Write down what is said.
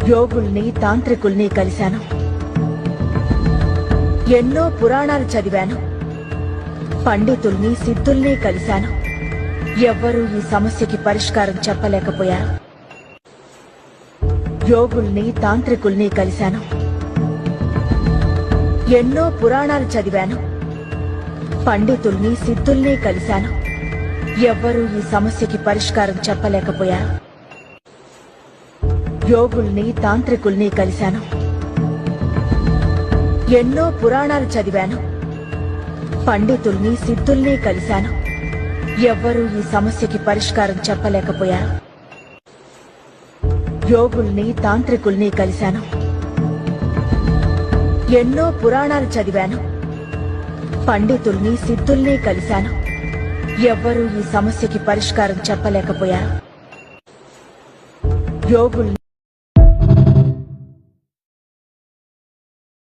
యోగుల్ని తాంత్రికుల్ని కలిశాను. ఎన్నో పురాణాలు చదివాను. పండితుల్ని సిద్ధుల్ని కలిశాను. ఎవ్వరూ ఈ సమస్యకి పరిష్కారం చెప్పలేకపోయారు. యోగుల్ని తాంత్రికుల్ని కలిశాను. ఎన్నో పురాణాలు చదివాను. పండితుల్ని సిద్ధుల్ని కలిశాను. ఎవ్వరూ ఈ సమస్యకి పరిష్కారం చెప్పలేకపోయారు. యోగుల్ని తాంత్రికుల్ని కలిశాను. ఎన్నో పురాణాలు చదివాను. పండితుల్ని సిద్ధుల్ని కలిశాను. ఎవ్వరూ ఈ సమస్యకి పరిష్కారం చెప్పలేకపోయారు. యోగుల్ని తాంత్రికుల్ని కలిశాను. ఎన్నో పురాణాలు చదివాను. పండితుల్ని సిద్ధుల్ని కలిశాను. ఎవ్వరూ ఈ సమస్యకి పరిష్కారం చెప్పలేకపోయారు. యోగుల్ని